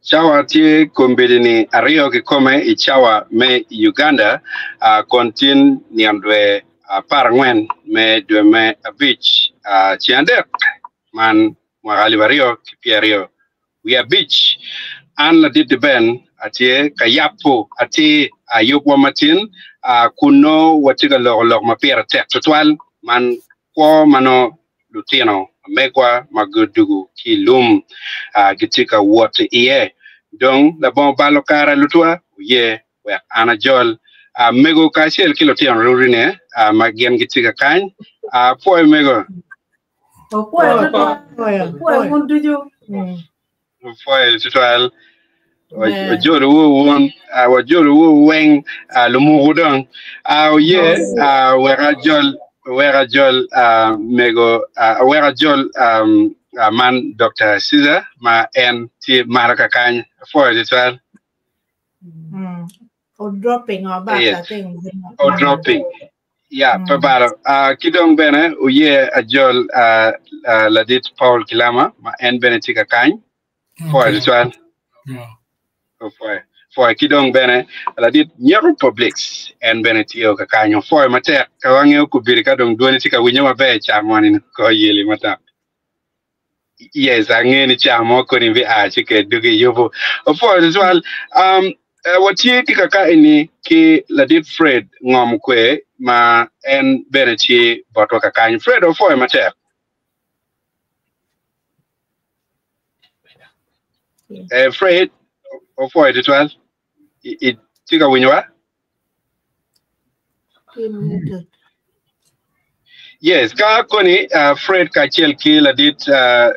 chawa tie kombedini ario ki kome I chawa me Uganda kontin niandwe parangwen me dwe me beach chiandek man mwagali vario kipiario we are beach an la dit ben atie kayapo ati ayukwa matin kuno watiga log mapira tek tutwal man kwa mano lutino megwa magudugu kilum gitika wote iye donc la bon balo kara lutwa ye we anajol mego kasiel kilo tion rurine magem gitika kan poe mego poe mundujo poe tutwal wajoro won wajoro weng lumugudon ye werajol mego werajol man Dr. Caesar ma en ti maraka kan for it well or dropping or back thing or dropping pabaro kidong bene uye ajol ladit Paul Kilama ma en benetika kan for it well for kidong bene ladit nyero publics en benetio ka kanyo for mate kawange ku birika dong doni tika winyama be chamoni ko yeli mata yes angeni chamo ko ni a chike dugi yobo for as well what ye tika ka ini ki ladit Fred ngom kwe ma en beneti boto ka kanyo Fred o for mate Fred o for it well it tika winywa yes ka koni Fred kachel ki ladit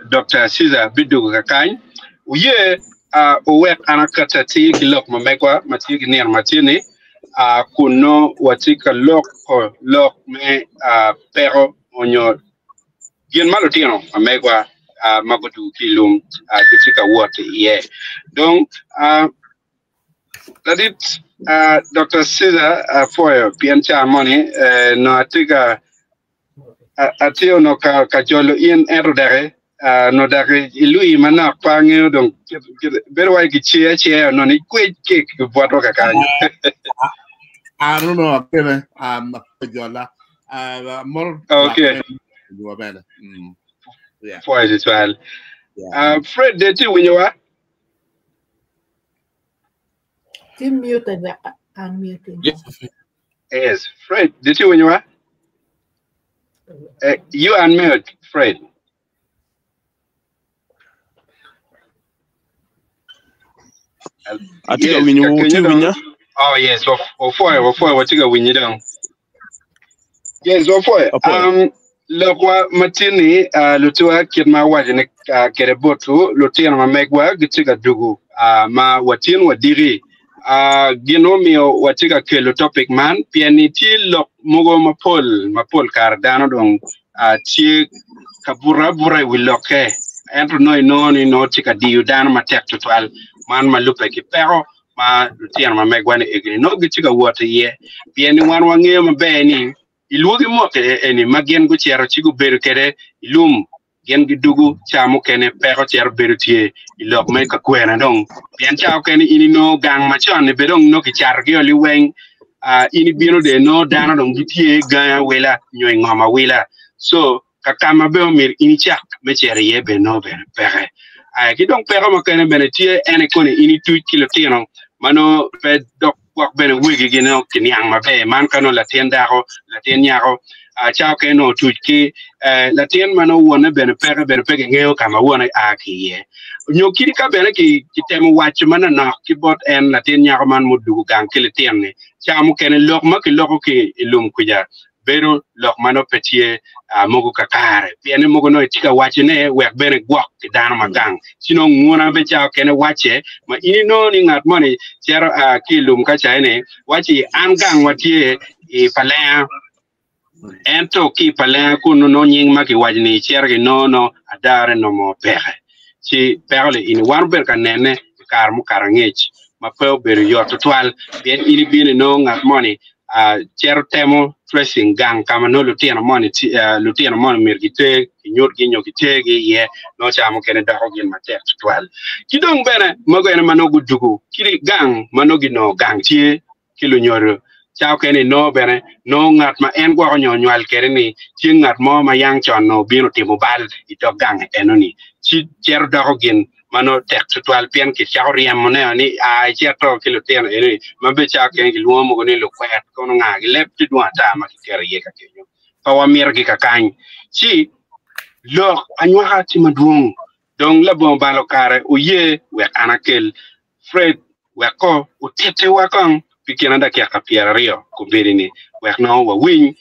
Dr. Caesar bidu ka kan uye o wek anakata ti kilok mamekwa mati ner matini kuno watika lok me pero onyo gien malotino amekwa magudu kilum gitika wote ye donc ladit Dr. Caesar for piancha money no atika atio no ka jolo in erodare no dare lui mana pange donc berwa ki che no ni kwe ke boto ka kanyo I don't know kene jola more okay yeah for as well Fred de ti winyowa Tim muted unmuting yes Fred de ti winyowa you unmute Fred Atika winya oh yes for watiga winyi down yes for lokwa matini lutua kirma wajine kerebotu lutiana mamegwa gitiga dugu ma watin wadiri ginomio watiga kelo topic man pianiti lok mogo mapol kardano dong ti kabura wiloke entro no tika diu dan matek total man malupe ki pero ma lutiana mamegwa ne egri no gitiga water ye piani wan wange mabeni ilugi mo eni magen go chero chigu beru kere ilum gen gidugu chamu kene pero chero beru tie ilok me ka kwena dong pian chao kene ini no gang machon ne bedong no ki chargi oli weng ini bino de no dana dong gitie ga wela nyoy ngoma wela so kakama be mir ini chak me chere ye be no be pere ki dong pero mo kene benetie ene kone ini 2 kilo tino mano pe dok wak bene wigi gino kinyang mabe man kano latien daro latien yaro chao keno tuki latien mano wona bene pege ngeo kama wona akiye nyo kiri ka bene ki temo wacho mana na kibot en latien yaro man mudu gang kilitien ne chamo kene lokma ki loko ki ilum kuja bero lok mano petie mogo kakare piene mogo no tika wache ne wek bene gwak ki dano magang sino nguna be chao kene wache ma ini no ni ngat moni chero kilum ka chaine wachi angang watie palea ento ki palea kuno no nying maki wajni chergi no adare no mo pere chi perle ini warber ka nene kar mu karangech ma pe beru yoto twal bien ini bine no ngat moni cher temo tracing gang kama no lutien mon mirgite nyot gi nyokite gi ye no chamo kene da ogin matek twal kidong bene mago ene manogu dugu kiri gang manogi no gang tie kilo nyoro chao kene no bene no ngat ma en gwa nyonywal kere ni chi ngat mo ma yang chon no bino timo bal ito gang enoni chi cher da ogin mano tek twal pien ki chao riem mone ni a cher kilo tien ene mabe chao kene ki luo mo ni lo kwet kono nga gi lep ti dwa ta ma kere ye ka kenyo pa wa mier gi ka kan chi lo anywa hati maduong dong la bon balo kare o ye we anakel Fred we ko o tete wa kan pikina da kia kapiera rio ko berini we no wa win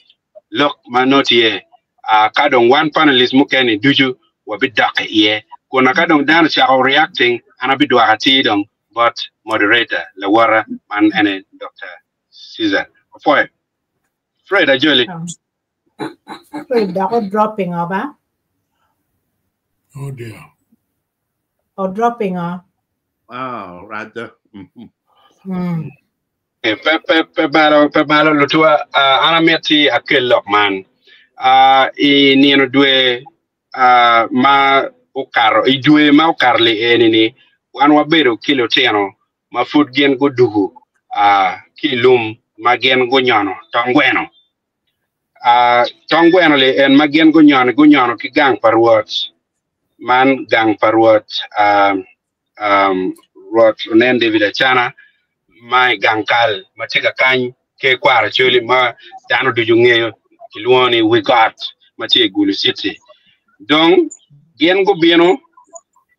look manotie a kadong one panelist mukeni duju wa bidake ye ko na kadong dan cha reacting ana bidwa hati dong but moderator la wara man ene Dr. Caesar for Fred ajoli Fred da dropping over. Oh dear. Or dropping off. Wow, right there. Pe balo lutua anameti akel lokman I nieno due ma ukaro I due ma ukarli enini wan wabedo kilo teno ma food gen go dugu kilum ma gen go nyono tongweno tongweno le en ma gen go nyono ki gang parwot man gang parwot rot nen David Achana my gankal machega kany ke kwara choli ma dano du jungeyo kilwoni we got machi Gulu City donc gen go bieno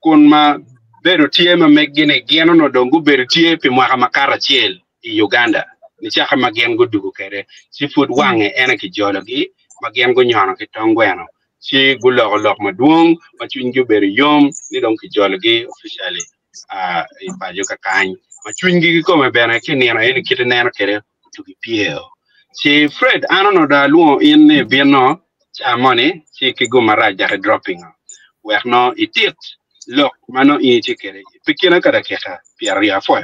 kun ma bedo tie ma megene geno no dongu bedo tie pe mwa makara chiel I Uganda ni chaka ma gen go dugu kere seafood wange ena ki jologi ma gen go nyono ki tongweno chi gulo lok maduong ma chunju bedo yom ni dong ki jologi officially ipajo ka kany ma chungi ko me bena kineno eni kitneno kere to be pieo si Fred anono da luo in bieno cha money si ki go maraja dropping we no itit look mano iti kere pikina kada keka piaria fo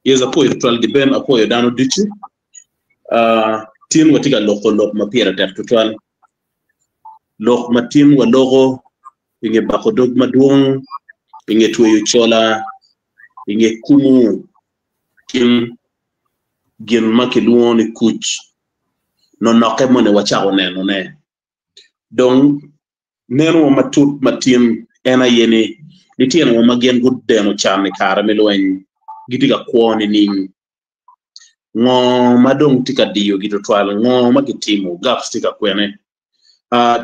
yes apoyo total di ben apoyo dano dichi team watiga lok ma piera ter total lok ma team wa logo inge bako dog maduong inge tuyo chola inge kumu kim gen makeluoni kuch no noke mone wacha oneno ne donc neno matut matin ena yene litien wo magen guddeno charne kara melwen gidiga kwoni ning ngo madong tika diyo gito twal ngo magitimo gaps tika kwene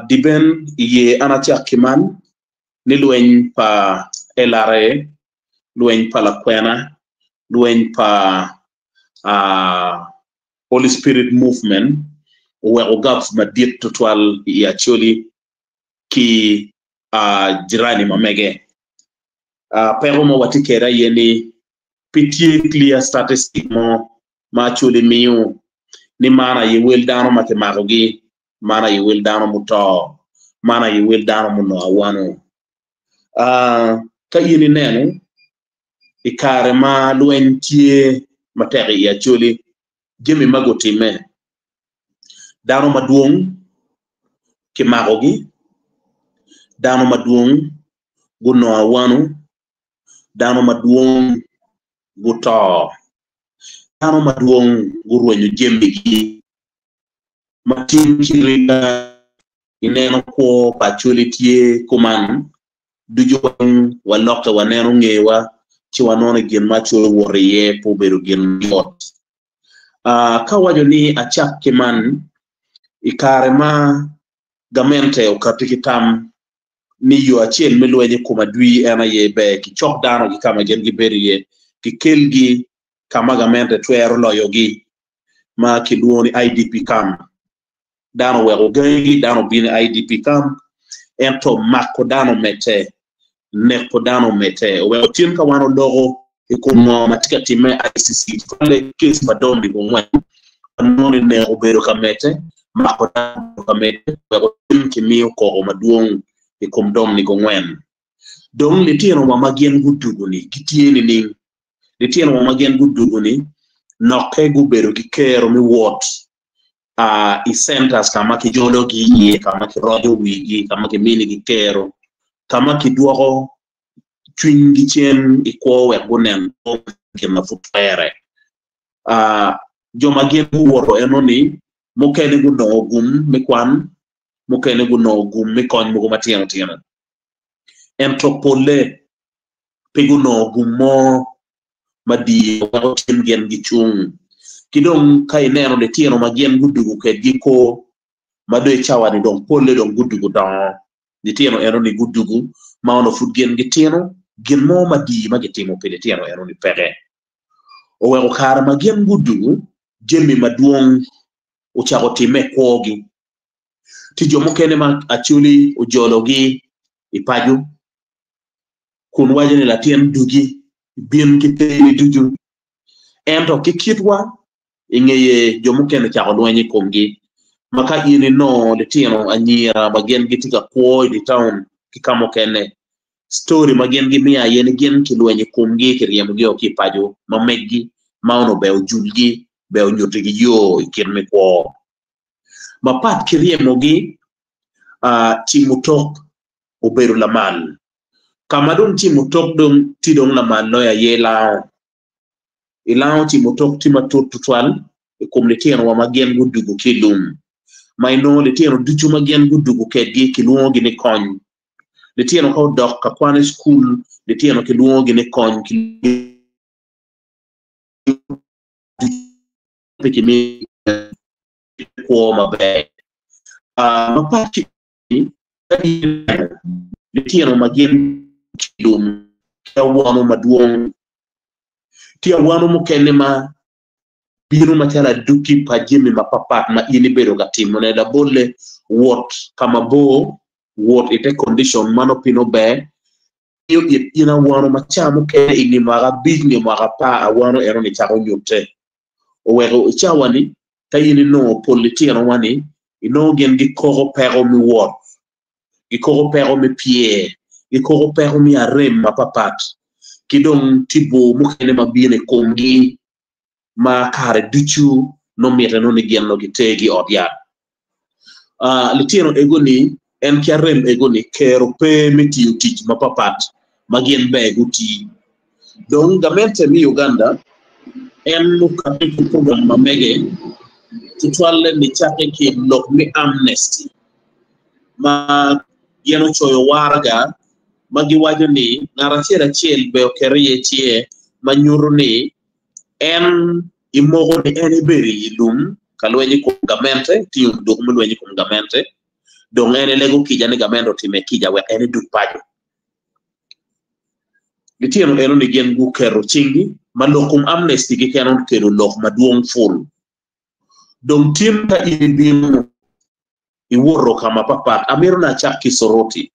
diben ye anacha kiman ni lwen pa elare lwen pa la kwena lwen pa Holy Spirit movement where gaps madit total actually ki jirani mamege pero mo watikera yeni pitié clear statistic mo ma actually miu ni mana ye wel dano matemagogi mana ye wel dano muto mana ye wel dano muno awano ka yini nenu ikare ma luentie materi actually jemi magotime dano maduong ke magogi dano maduong guno awano dano maduong guto dano maduong gurwenyo jembigi matin chirika ineno ko actually kuman dujuan walokta waneno ngewa ci wanone gen macho woriye po beru gen lot ka wajo ni achak kiman ikare ma gamente o katikitam ni yo achiel melwenye kuma dwi ena ye be ki chok dano ki kama gen gi beriye ki kelgi kama gamente twero loyogi ma ki luoni IDP kam dano wego gengi dano bine IDP kam ento mako dano mete neko dano mete we tin ka wano logo e kuma matika time ICC kale case badondi ko mwen non ne obero kamete mako dano kamete we tin ki mi ko maduong e kom dom ni ko mwen dom le tieno wa magien guduguni kitieni ni le tieno wa magien guduguni no pegu bedo ki kero mi wot I centers kama ki jolo gi ye kama ki rojo wigi kama ki mini ki kero kama ki duogo twingi chen ikwo wegunen ke mafutere joma gen woro enoni mokene gu no gum mi kwan mokene gu no gum mi kon mugo matiano tiano entopole pegu no gum mo madi waro tim gen gi chung kidong kai neno de tiano magen gudugu ke giko madoy chawani don polle don gudugu dan de tiano enoni gudugu ma ono fut gen gi tiano gen mo madi magetimo pele tiano enoni pere o wero kar magen gudugu jemi maduong o chago time kogi ti jomo kene ma actually o jologi ipaju kun wajene la tien dugi bien kite duju ento kikitwa ingeye jomo kene chago dwanye komgi maka ini no le tieno anyira magen gitika ko di town kikamo kene story magen gi miya yen gen kilwenye komgi kiriyam gi okipaju mamegi mauno be ojulgi be onyotigi yo ikirme ko mapat kiriemogi timutok oberu lamal kamadon timutok dong tidong lamal no ya yela ilao timutok timatot tutwal ikomletiano wa magen gudugu kilum maino letiano duchu magen gudugu kedgi kilungo gine kony letiano ko dok kakwane school letiano kilungo gine kony pekimi ko mabe mapaki letiano magen kilum kawano maduong tia wano mukene ma biro machala duki pajimi mapapat ma ini bedo gatimo ne da bolle wot kama bo wot ite condition mano pino be yo ina wano machamu ke ini maga bigni maga pa wano ero ni chako nyote o wego chawani tayini no politiano wani ino gen gi koro pero mi wot gi koro pero mi pie gi koro pero mi arem mapapat kidong tibo mukene mabine kongi ma kare duchu no meta no ni genno gi tegi odya litino egoni en kiarem egoni kero pe metiyo tich mapapat magien be guti don gamente mi Uganda en lukate program mamege tutwalle ni chake ki lok mi amnesty ma yeno choyo warga magi wajoni narachera chiel be okeriye chie manyuruni en imogo ni eni beri ilum kalwenyi kum gamente tiyo dokumu lwenyi kum gamente dong eni lego kija ni gamendo time kija we eni dupajo litieno eno ni gen gu kero chingi ma lokum amnesty gi kenon kero lok maduong full dong tim ta ibinu iworo kama papat amiro na chaki soroti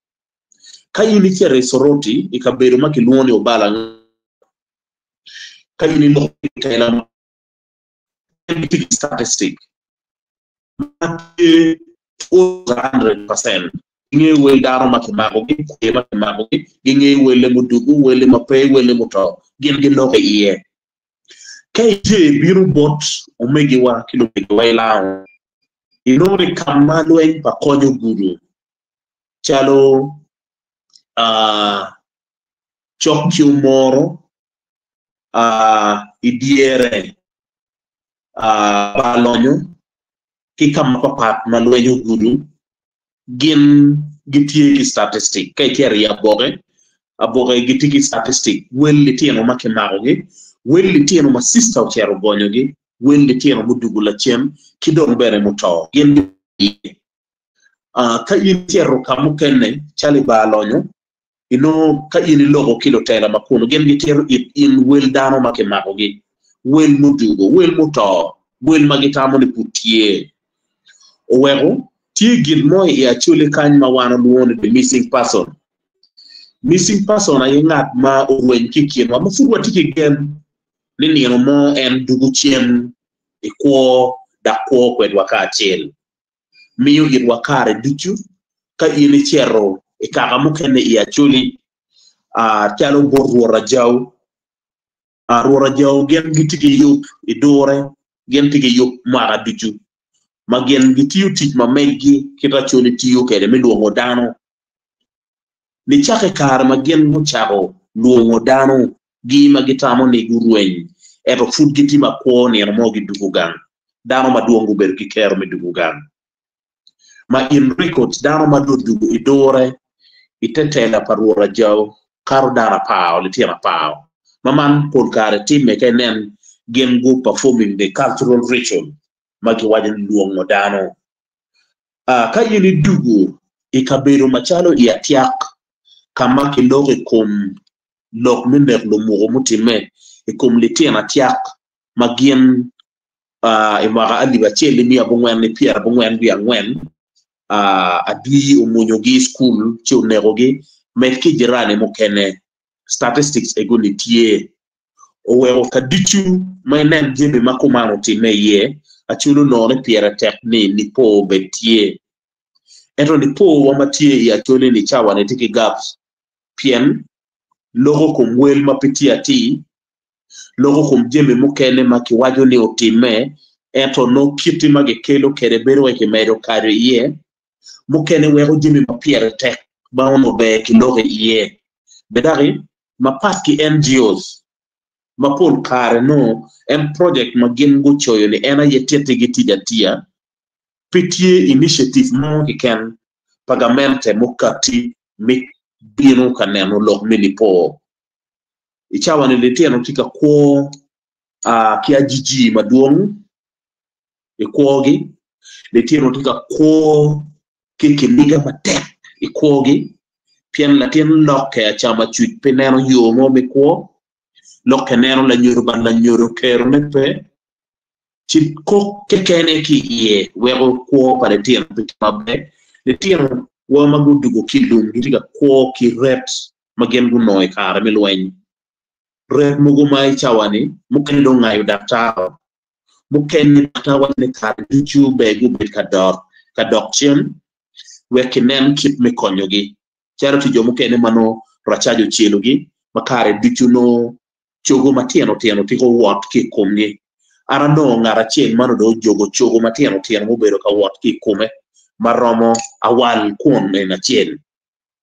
kayini chere soroti ikaberu makiluoni obala kayini no kailan statistic 100% nge wel daro makimago gi makimago gi nge wele mudugu wele mape wele muto gen no ke iye kay je biru bot omegi wa kilometer waila inore kamalo en pa konyo guru chalo chokyu moro idiere balonyo kikam papat malwenyo guru gin gitie statistic kay keri aboge gitiki statistic welli tieno make maroge welli tieno ma sister o chero gonyoge welli tieno mudugula chem kidon bere muto gin kayin tiero kamukene chali balonyo ino kayini logo kilo tela makuno gen gitero in wel dano make maroge wel mudugo wel muto wel magitamo ni putie owego tie gid moy ya chule kan ma wana luone the missing person ay ngat ma owen kikien ma furwa tiki gen ni no mo en dugu chien e ko da ko kwed wakachel miyo gid wakare duchu ka ini chero e kaka mukene ya chuli chalo borro rajaw Arora jaw gen gitigi yup idore gen tigi yup mara duju ma gen gitiyu tich ma meggi kita choni tiyo kede miluongo dano ni chake kar ma gen mo chako luongo dano gi ma gitamo ni gurweny eto fut giti ma kwo ni mo gi dugugan dano ma duongo ber ki kero mi dugugan ma in records dano ma dugu idore itetela parora jaw karo dara pao litiana pao Maman Paul Kare team mekenen gen go performing the cultural ritual maki wajen luong modano. Ka yini dugu ikabero machalo iatiak kama kiloge kum lok minder lo mugo mutime ikum litien atiak magien imara aliba cheli mi abungwen ni pia abungwen bi angwen adui umunyogi school chi unerogi metki jirane mokene statistics egoni tie owero kadichu mainen jebe makumano time ye achulo no ne piera tekni ni po betie ento ni po wamatie ya tole ni chawa ne tiki gaps pien logo kumwel mapitia ti logo kumjebe mukene makiwajo ni otime ento no kiti magekelo kerebero weke medo kare ye mukene wero jebe mapiera tek baono be kiloge ye bedari mapatki NGOs mapol kare no en project magin go choyo ni ena yetete gitija tia pitie initiative mo kiken pagamente mukati mi bino kaneno lok minipo ichawa ni letiano tika kwa kia jiji maduong ikwogi letiano tika kwa kikimiga matek ikwogi pian latien loke ya chama chuit peneno yomo mikwo loke neno la nyuru ban la nyuru kero nepe chit ko kekene ki iye wego kwo pare tien mabe le tien wa magudugo kilum gitika kwo ki ret magen gu noy kara milwen ret mugo mai chawani mukeni do ngayu daktar mukeni tawa ne kar duchu be gu bit kadok chen wekinen kip me konyogi charity jomo kene mano rachajo chielugi makare dichuno chogo matieno tieno tiko wat ki kumni arano ngara chien mano do jogo chogo matieno tieno mobero ka wat ki kume maromo awal kuon na chien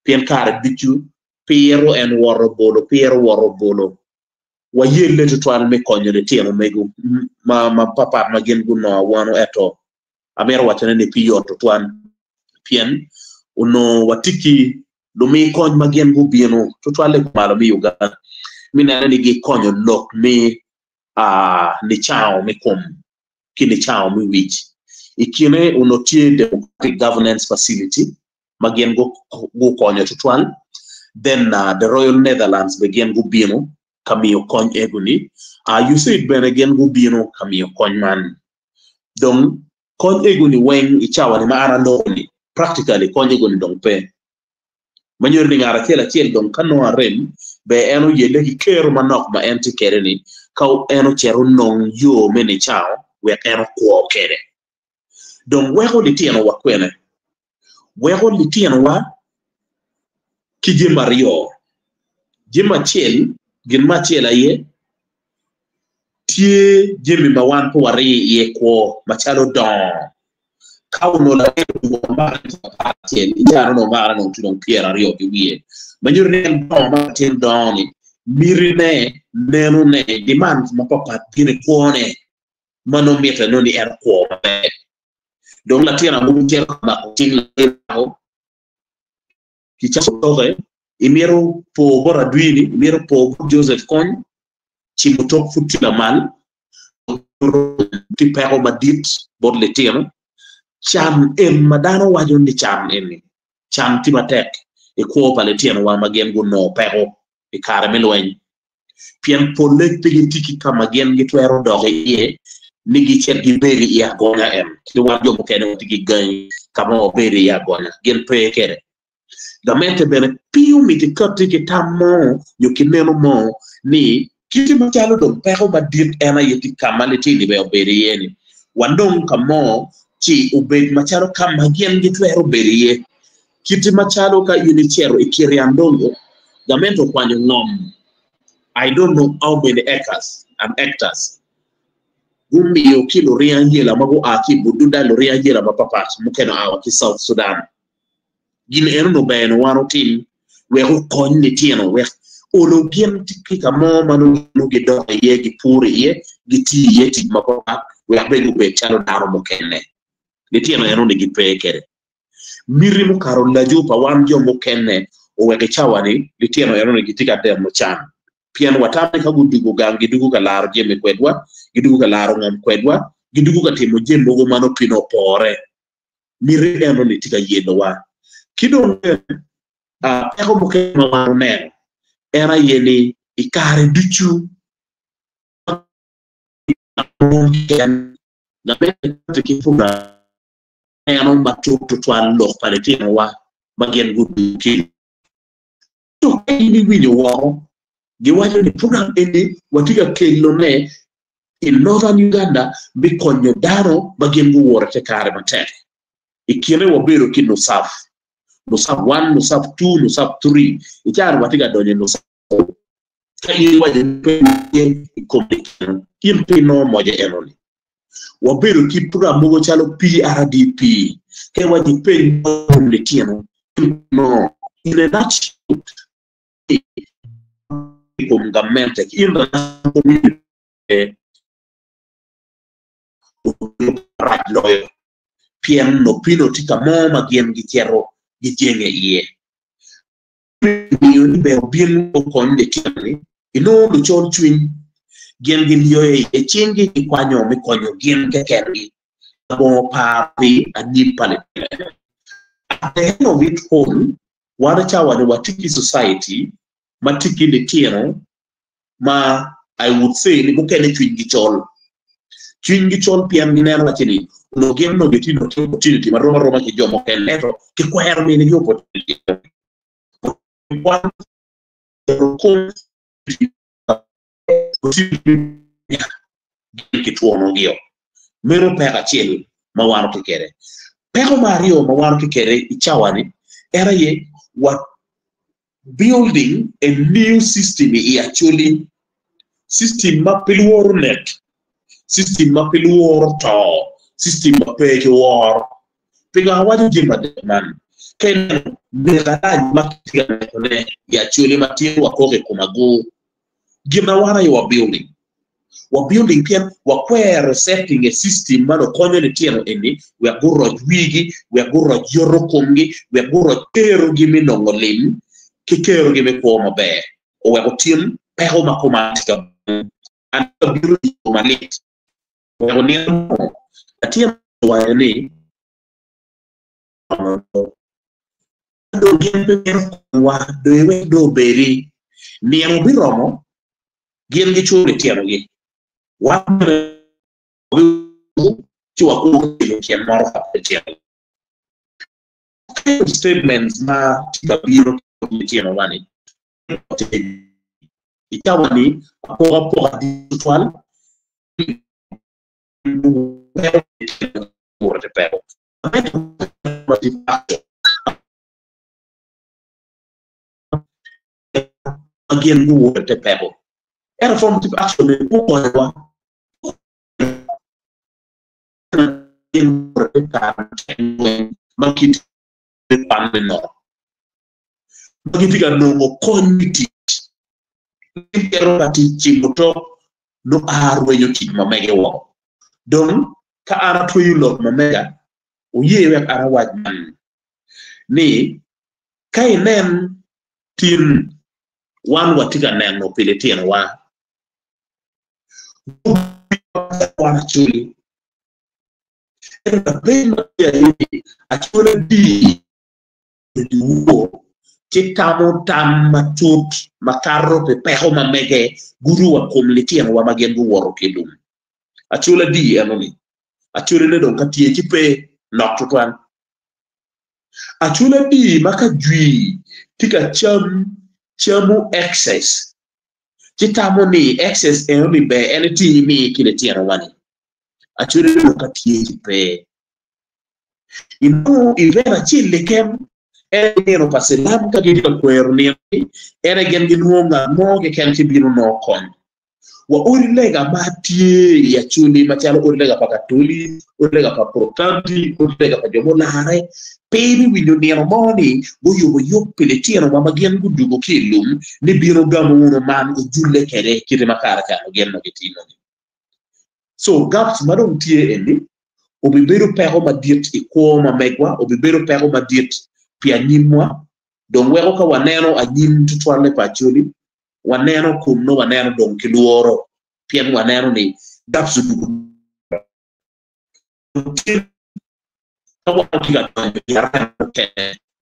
pien kare dichu piero en woro bolo wayelle to twan me konyo de tieno megu ma papa magen guno wano eto amero wachane ne piyo to twan pien uno watiki Lumi kony magien gu bieno to twale malo mi yuga mina ni gi konyo lok mi ni chao mi kum kini chao mi wich ikine unotie democratic governance facility magien gu konyo to twal then the Royal Netherlands begin gu bieno kamiyo kony eguni you said ben again gu bieno kamiyo kony man donc kony eguni weng ichawa ni maara ndoni practically kony eguni donc pe manyor ni ngara kela kiel don kano rem be eno yele ki kero manok ma enti kere ni kaw eno chero non yo meni chao we eno kwo kere don wego litieno wa kwene wego litieno wa kije mario jima chiel gin ma chiel aye tie jimi ma wan po wari ye kwo machalo don kauno la ma tiel ya no mara no tudon piera rio ki wie manjur ne bon ma tiel doni mirine nenu ne demand ma papa gine kuone mano meta no ni er ko donc la tiena mu tiel ma tin la ki cha toge imero po bora duini imero po Joseph Kony ci mu tok futti la mal ti pero madit bod le tiena cham madano wajo ni cham cham timatek e ko paletien wa magen gu no pero e kare melwen pien polet pigi tiki kama gen gi twero doge ye nigi chet gi beri ya gonya ti wajo mo kene tigi gan kama beri ya gonya gen pe kere gamente bene piu mi ti kotti ki tammo yo kineno mo ni kiti machalo do pero badit ena yeti kama le tini be beri yeni wandong kamo ci ubed machalo kama gien gitwero berie kiti machalo ka unitiero ikiriandongo gamento kwanyo ngom I don't know how many acres and hectares. Gumbi yo kilo riangela mago aki budunda lo riangela mapapa mukena awa ki South Sudan. Gin eno ben wano team we ho kon ni tieno we olo bien tikika mo manu no gedo ye gi puri ye giti ye ti mapapa we abegu be chalo daro mukene. Ni tieno eno ni gipe kere. Miri mu karo la jupa wan jo mukene o we chawani ni tieno eno ni gitika dem mo chan. Pian watame ka gudugo gang gidugo ka laro jeme kwedwa gidugo ka laro ngam kwedwa gidugo ka timo jembo go mano pino pore miri eno ni tika yendo wa kido eko moke no ne era yeli ikare duchu na bete ki fuga eno matu to twan lo paletino wa bagen gudu ki to ni winyo wa Giwaje ni program eni watiga kelo ne in northern Uganda bikonyo daro bagengu worete kare matek. Ikire wabiro ki Nusaf 1, Nusaf 2, Nusaf 3. Ichar watiga donye Nusaf. Kayi waje penye ikomikino. Impino moja enoni. Wabiro ki program mogo chalo PRDP. Kayi waje penye ikomikino. No. In a nutshell. Comamente in the community lawyer PM no pino tika moma gien gitero gijenge iye ni be bien ko nde kini ino do chon twin gien gilio e chingi kwanyo mi konyo gien kekergi bo papi ani pale at the end of it all wana chawa ni watiki society matiki de tieno ma I would say ni bukene twingi chol pian ni neno chini no game no geti no opportunity ma roma ki jomo keneto ki kwaer mi ni opportunity ki tuono gio mero pega chel ma wano kikere pego mario ma wano kikere ichawani era ye what building a new system actually system mapiluor net system mapiluor to system mapeke war piga wadi jimba man ken mera makiga ne actually mati wakoke kumago gimna wana you building pian wakwere setting a system mano konyo ne tieno eni we aguro wigi we aguro joro kongi we aguro tero gimi nongolim kikero gime ko mabe o we otim peho makomatika and beauty malit we oni atim wa ni do gembe wa do we do beri ni mo biromo gem gi churi tiano gi wa ci wa ko ci maro fa ci statements na tika biro tiano wani itawani rapport à l'étoile pour te perdre again you will te perdre era formative action pour quoi makiti panno makiti no community kero ati chimoto no arwe yo ti mamege wo don ka ara to yulo mamega o yewe ara wajman ni kay nem tin wan watiga nem no peletien wa wana chuli era ben ya yi achole di wo Chitamo tam matut makaro pe peho mamege guru wa komleti wa magengu woro kedum achula di anoni achula ne don katie chipe nokutwan achula di maka jui tika chamu excess chitamo ni excess enoni be eniti mi kileti wani achula ne don katie chipe ino ivera chile kem neno paselam ka gidi kwero ni ene gen gi nuonga mo ke ken ti biro no kon wa urilega matie ya chuli machalo urilega pa katoli urilega pa protestanti urilega pa jomolare pebi winyo neno moni boyo pele tieno mama gen gudugo kilum ni biro gamo uno man ujulle kere kire makara ka gen no kitino so gaps madong tie endi obibero pero madiet iko mamegwa obibero pero madiet pia nyimwa don wero ka waneno anyim tutwale pacholi waneno kumno waneno don kiluoro pia waneno ni gaps dugu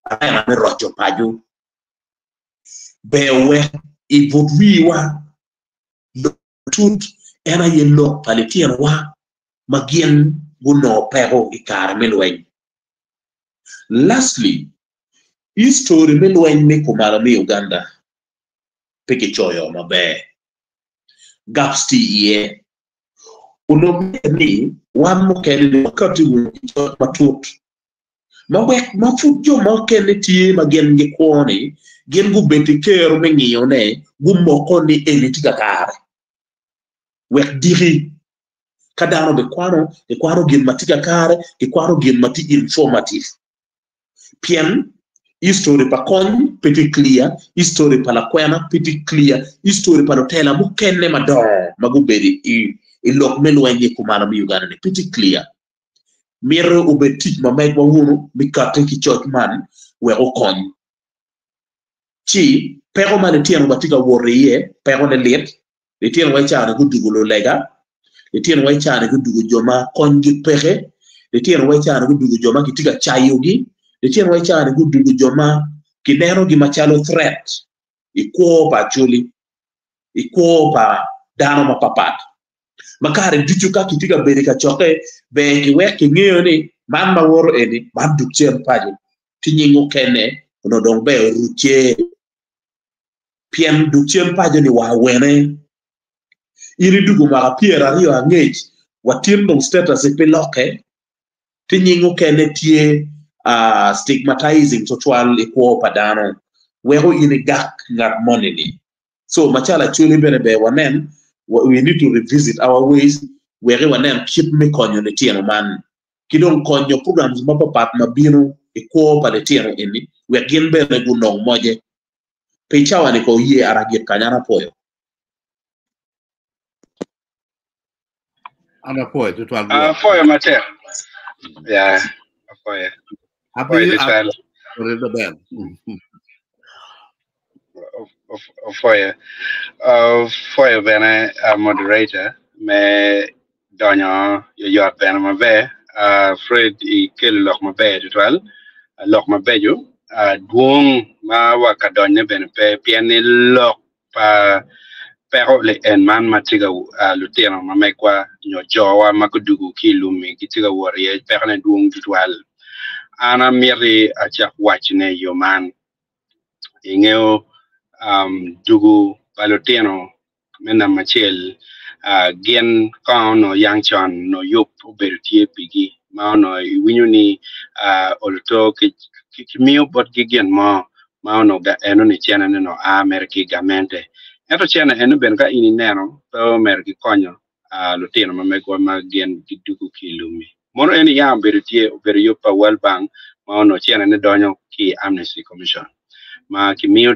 ana me rocho paju bewe ibudwiwa tut ena yello paletien wa magien guno pero ikar melwen lastly history melwen ne kumara mi Uganda peke choyo mabe gaps ti ye uno ni wan mo kele wakati wo matut mawek mafujo ma kele ti magen nge kwoni gen gu beti kero mengiyo ne gumoko ni elitika kare wek diri kadano be kwano gen matika kare ke kwano gen mati informative pien history pa kon petit clear history pa la kwena petit clear history pa tela mu kenne madon magubedi i lok melwenye kumana mi Uganda ne petit clear mere obetik mamek wa wono mi karte ki church man we o kon chi pero man tieno batika worriye pero ne let le tieno wa chaana gudugo lega le tieno wa chaana gudugo joma konji pexe le tieno wa chaana gudugo joma kitiga chayogi le tieno wa chaana gudugo joma kinero gi machalo threat iko pa chuli iko pa dano mapapat makare duchuka kitiga berika choke be ki weke ngeo ni man ma woro eni man dukchen paje tinyingo kene no dong be ruche piem dukchen paje ni wa wene iri dugu ma piera rio angej watim dong status e peloke tinyingo kene tie stigmatizing total equal padano wero ini gak ngat money so machala chuli bene be wanen we need to revisit our ways where wanen keep me konyo ne tieno man kidon konyo programs mapapat mabino equal pa le tieno ini we gin bene gunong moje pechawa ni ko yie aragit kanyana poyo ana poyo tutwal foyo mater yeah foyo abi tutwal the band foyo bene moderator me donyo yo bene mabe Fred i kel lok mabe tutwal lok mabejo duong ma wakadonye bene pe piani lok pa pero le en man matiga luteno mamekwa nyojowa makudugu kilumi kitiga wariye perne duong tutwal ana miri achak wachne yo man ingeo dugu paluteno mena machel gen no yangchon no yup oberutie pigi maono winyuni oluto kimio bot gigen maono ga eno ni chena no America gamente eto chena eno ben ka ini neno to America konyo lutino mamegwa magen gidugu kilumi mono eni ya berutie oberupa World Bank maono chena ne donyo ki Amnesty Commission ma kimio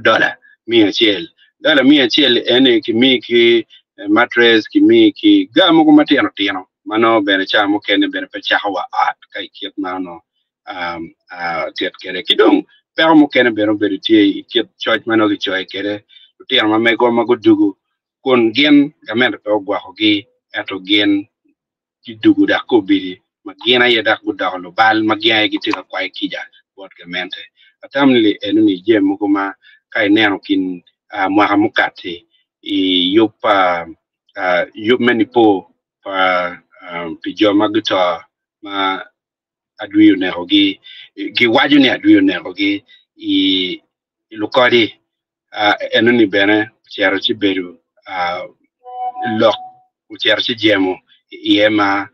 $100 ene kimi ki mattress kimi ki gamo ko matino tino mano bene chamo kene bene pe chawa at kai kiet mano tiet kere kidong pero mo kene bene bere tie kiet church mano ki choy kere tino ma mego magudugu kon gen gamen pe ogwa hogi eto gen kidugu da ko biri magena ye da ko da no bal magena gi tino kwai kija bot gamente atamli enuni jemu kuma kai neno kin mwa mukate i yupa yup menipo pa pijo maguto ma adwiyo ne hogi gi waju ne adwiyo ne hogi i lukori enuni bene chero chi beru lok chero chi jemo yema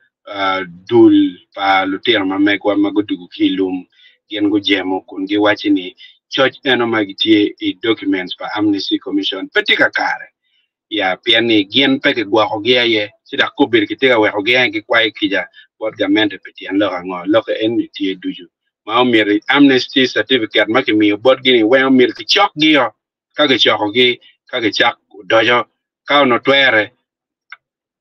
dul pa lutero ma megwa magudugu kilum gen go jemo kun gi wachi ni church eno magitie i documents pa Amnesty Commission petika kare ya piani gen peke gwa hogia ye sida kubir kitega we hogia ki kwai kija bot gamente peti an lo ngo lo ke en tie duju ma omir Amnesty certificate maki mi bot gini we omir ki chok gio ka ke chok gi ka ke chak dojo ka no twere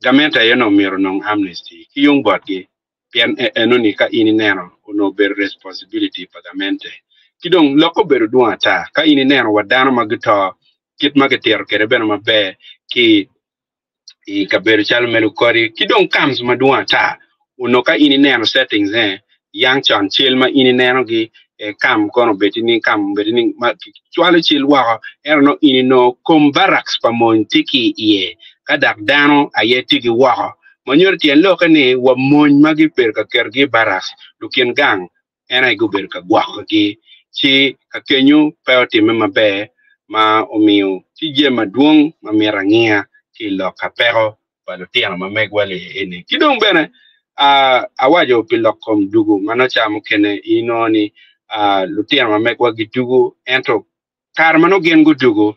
gamente ye no miro no Amnesty ki yung bot gi pian enoni ka ini neno no ber responsibility pagamente kidong loko beru duata ka ini neno wadano magito kit mageter kere beno mabe ki I kaberu chal melu kori kidong comes maduata uno ka ini neno settings yang chan chill ma ini neno gi kam kono betini kam betini ma chwale chill wa erno ini no kom barracks pa montiki ye kadak dano ayeti gi wa manyor tien lo kani wa mon magi per ka kergi barracks lukien gang ena go ber ka gwa gi chi ka kenyu peoti me mabe ma omiu ti je maduong ma mirangia ki lo kapero palo tiano ma megwale ene kidong bene awajo pilokom dugu mano chamo kene inoni lutiano ma megwa gitugu ento kar mano gen go dugu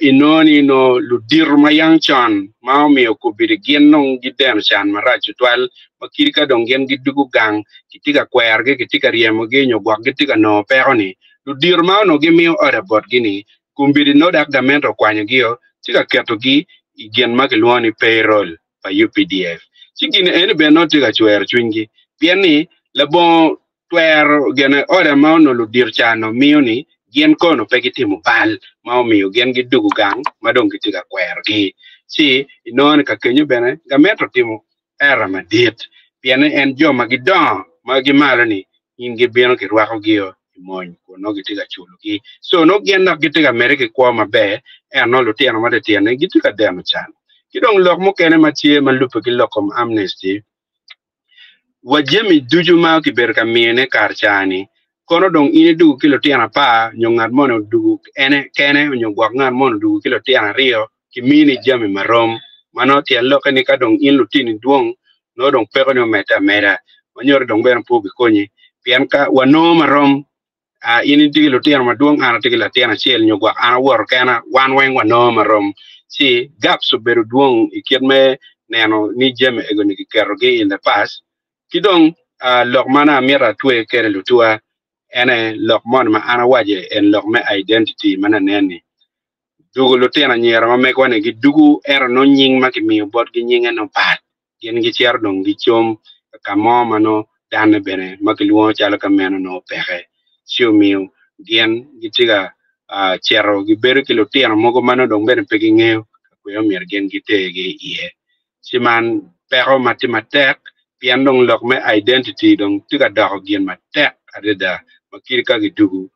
inoni no ludir mayang chan ma omiu ko biri gen non giden chan marachu twal makirika dong gen gidugu gang kitika kwerge kitika riemo ge nyogwa kitika no peroni ludir ma no gimio ora bot gini kumbiri no dak damento kwanyo gio tika keto gi igen makiluani payroll pa UPDF chigine ene be no tika chwer chwingi piani labo twer gene ora ma no ludir chano miuni gen kono pegitimo bal ma omiyo gen gidugu gang madong kitika kwer gi si inon ka kenyo bene gametro timo era madit piani en jo magidon magimalani ingi beno ki rwako gio mon ko no gitika chulo gi so no gen na gitika mereke kwa mabe no lutiano made tiane gitika demo chan kidong lok mo kene matie malupe ki lokom Amnesty wajemi duju ma ki berka miene karchani kono dong ini dugu kilo tiana pa nyongat mono dugu ene kene nyongwak ngat mono dugu kilo tiana rio ki mini jami marom mano tian loke ni ka dong in lutini duong no dong peko no meta mera manyor dong beren pubi konyi pian ka wano marom ini tigi lutiana maduong ana tigi latiana chiel nyogwak ana wor kana wan weng wano marom si gap so beru duong ikirme neno ni jami ego ni kikeroge in the past kidong lok mana mira tuwe kere lutua ene lok mon ma ana waje en lok me identity mana neni dugu lutiana nyera ma mekwa ne gidugu ero no nying ma kimi bot gi nyinga no pat yen gi cher dong gi chom kamo mano dane bene ma ki luo chala kameno no pehe siumiu gen gitiga chero gi beru ki lutiana mogo mano dong bene pegi ngeo ko yo mer gen gitege ie siman pero matimatek pian dong lok me identity dong tiga dog gen matek adeda makirika gidugu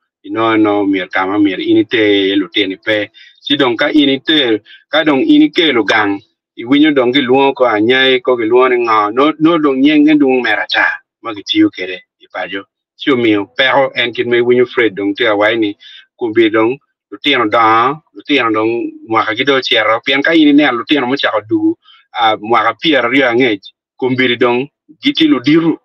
no mir kama mir inite luteni pe sidong ka inite ka dong inike lo gang iwinyo dong gi luo ko anyai ko gi luo ni nga no dong nyeng dung merata magitiu kere ipajo siumio pero en kin me winyo Fred dong tia waini kumbi dong lutino dong mwaka gido chero pian ka ini ne lutino mo chako dugu mwaka pier rio angej kumbi dong giti lu diru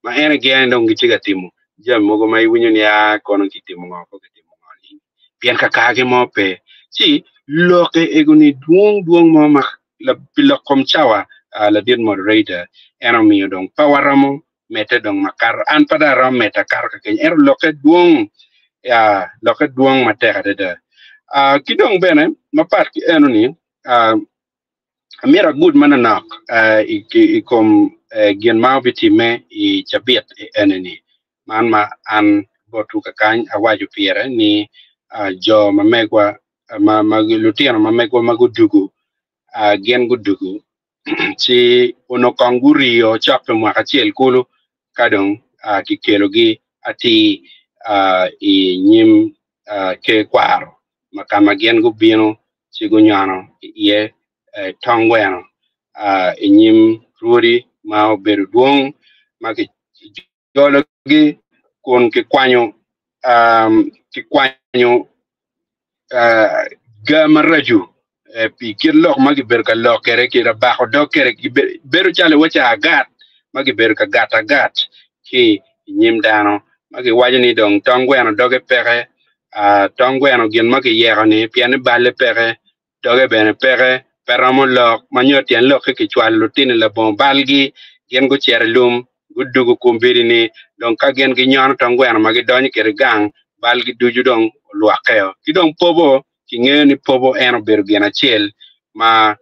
ma ene gen dong gitiga timu jam mogo mai winyo ni kono kitimo ngoko kitimo ngani pian ka kage mo pe si loke egoni duong mo ma la pilokom chawa la dir moderator enemy dong poweramo mete dong makar an padara meta kar ka ken loke duong matera de kidong bene mapat ki enoni amira good mananak ikom gen mawbiti me I chabit eneni man ma an botu kakany awaju piere ni jo mamegwa magilutiano mamegwa magudugu gen gudugu si ono kangurio chape mwaka chiel kulu kadong kikelogi ati I nyim ke kwaro makama gen gubino si gunyano ye tongweno nyim ruri ma oberu duong maki jologi kon ke kwanyo gamaraju pi kirlok magi berka lokere kira bako dokere beru chale wacha agat magi berka gat ki nyim dano magi wajini dong tongweno doge pere tongweno gin magi yegoni piani balle pere doge bene pere peramo lok manyotien lok ki chwal lutini la bon balgi gen go chere lum gudugu kumbiri ni dong ka gen gi nyon tongweno magi donyi kere gang balgi duju dong luakeo ki dong pobo ki ng'eyo ni pobo en obedo gin achiel ma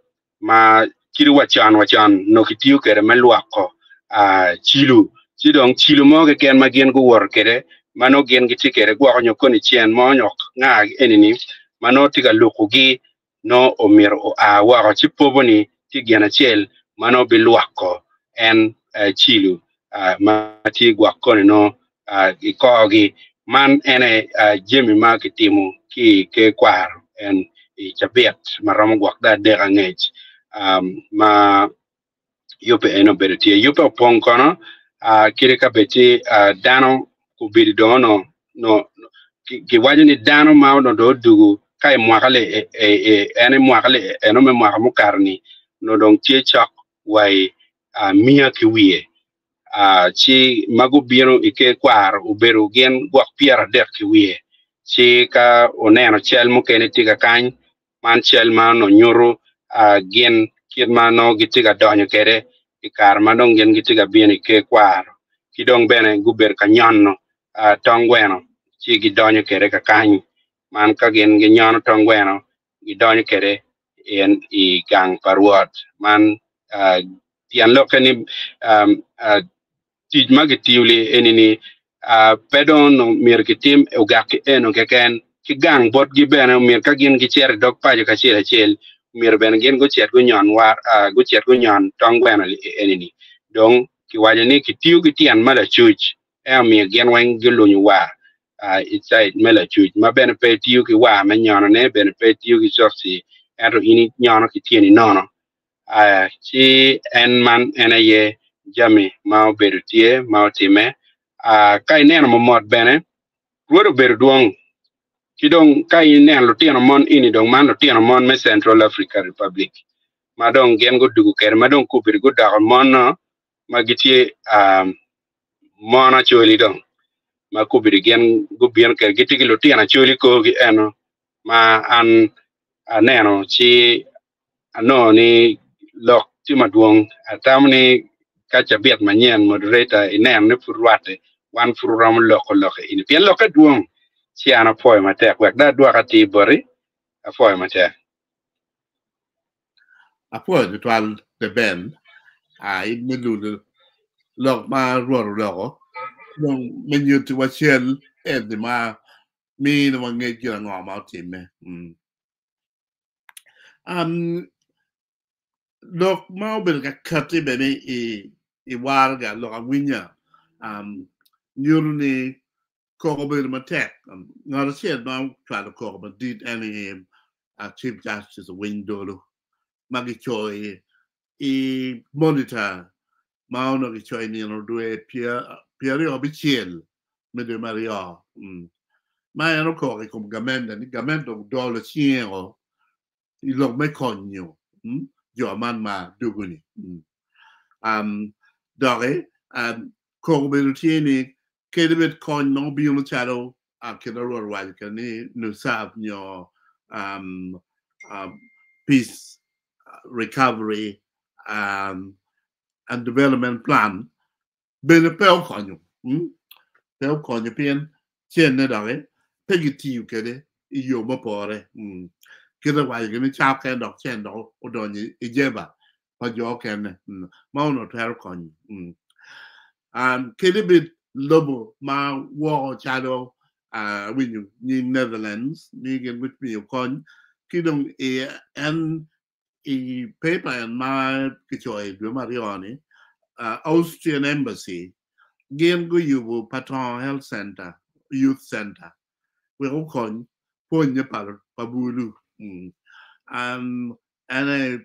kiri wachan no kitiyo kere me luako chilu ci dong chilu mo ke ken ma gen go wor kere mano gen gi tikere gwa nyo koni chien mo nyok nga enini mano tiga lukugi no omiro waro ci pobo ni ti gen achiel mano bi luako en chilu ma ti gwa koni no ikogi man ene jemi ma kitimu ki ke kwar en i chabet maromo gwa da de ngech ma yupe eno beretie yupe pon kono kire ka beti dano kubiri dono no ki wajini dano ma no do dugu kai mwakale ene mwakale eno me mwaka mukarni no dong tie chak wai mia ki wie chi magu biro ike kwar uberu gen gwak piera dek ki wie chi ka oneno chel mukene tiga kany man chel ma no nyuru gen kirma no gitiga donyo kere ikar madong gen gitiga bien ike kwar kidong bene guber ka nyono tongweno chi gidonyo kere ka kany man ka gen gi nyono tongweno gidonyo kere en i gang parwot man tian lokeni tij magitiwli enini pedon no mir kitim ugaki eno keken ki gang bot gi bene mir ka gin gi cher dok paje ka chel mir bene gin go chet go nyon war go chet go nyon tongweno enini dong ki wajani ki tiyu gi tian mala chuch mir gen wen gilunyu war inside mala chuch ma bene pe tiyu ki wa me nyono ne bene pe tiyu gi soksi ero ini nyono ki tieni nono chi en man enaye jami ma obedo tie ma otime kai neno momot bene ruodo bedo duong kidong kai neno lutino mon ini dong man lutino mon me Central Africa Republic ma dong gen go dugu kere ma dong kubir go dago mon no ma gitie mona choli dong ma kubir gen go bien kere gitigi lutino choli ko gi eno ma an neno chi ano ni lok ti maduong atamni kacha biat manyen moderator inem ne furwate wan furam loko ini pien loko duong chi ana poy mate wek da dwa ka ti bori apoy mate apoy the twal the ben in middle lok ma ruor loko dong menu to wachel the ma mi no nge jira ngoma time lok ma obel ka kati bene i warga lok awinya nyuru ni koko bel matek ngara siet ma twal koko but did any Chief Justice Windolo magi choi I monitor ma ono gi choi ni no due pieri obichiel me de Mario ma ero koko kom gamenda ni gamendo dolo chiero I lok me konyo jo man ma duguni dore koko bel tieni kedebet kon no bi no charo kena ro wal kani no sab nyo peace recovery and development plan ben pel konyo pien chen ne dore pegiti kede yo mo pore kede wal kani chap ken dok chen do odoni ijeba pa jo ken ma no ter konyo kedebet lobo ma wo chado when you in Netherlands ni gen with me kon kidong en paper and ma kichoy do marioni Austrian embassy gen go you Patron Health Center Youth Center we kon ponya pabulu and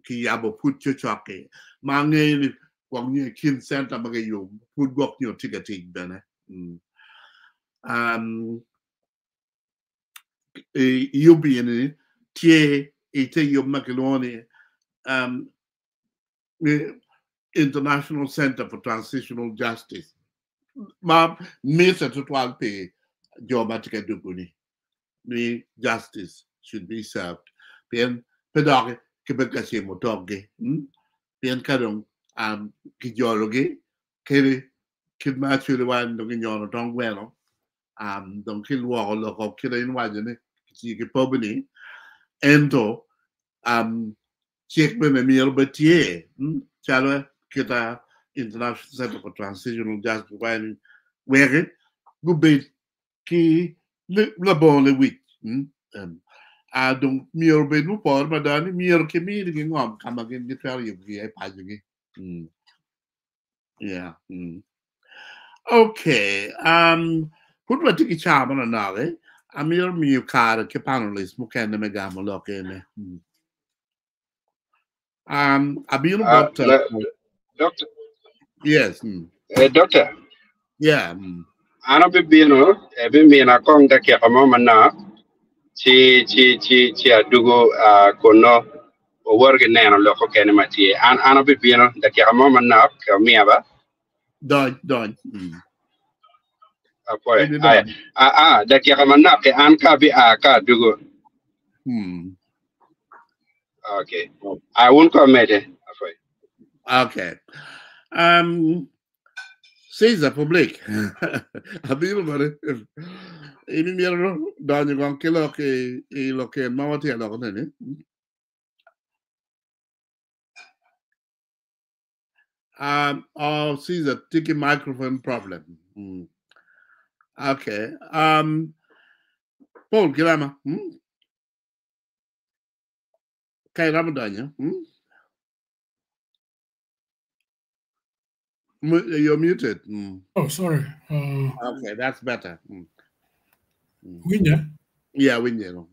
ki yabo put choke ma ngeni kwang ni kin center magayo put gok nyo ticketing bene yubi in tie ite yub makeloni International Center for Transitional Justice ma misa to 12 pay jobatika duguni ni justice should be served pen pedog ke bekasi motoge pen kadong ki jologe kere kidma chule wan do nyono tong welo don't kill war lo ko kire in wajene ki pobni ento check me miel betie chalo kita International Center for Transitional Justice when where gube ki la bonne week donc miel be nu por madani miel ke mi de ngom kamagen di fer yu gi ay pajigi yeah okay put what tiki chama na nale amir mi kar ke panelist mo ken me gamo lokene abino doctor yes doctor yeah ana be mina kong da ke kamo mana chi adugo kono o worge neno loko kene mati ana be da ke kamo mana ka miaba don apoy da ke kamo na ke an ka bi ka dugo okay I won't comment apoy okay Cesar public abiro bare ini miro danyo con che lo che mawati lo ne oh Cesar tiki microphone problem okay Paul Girama kai Ramadanyo you're muted. Oh, sorry. Okay, that's better. Winya? Yeah, Winya.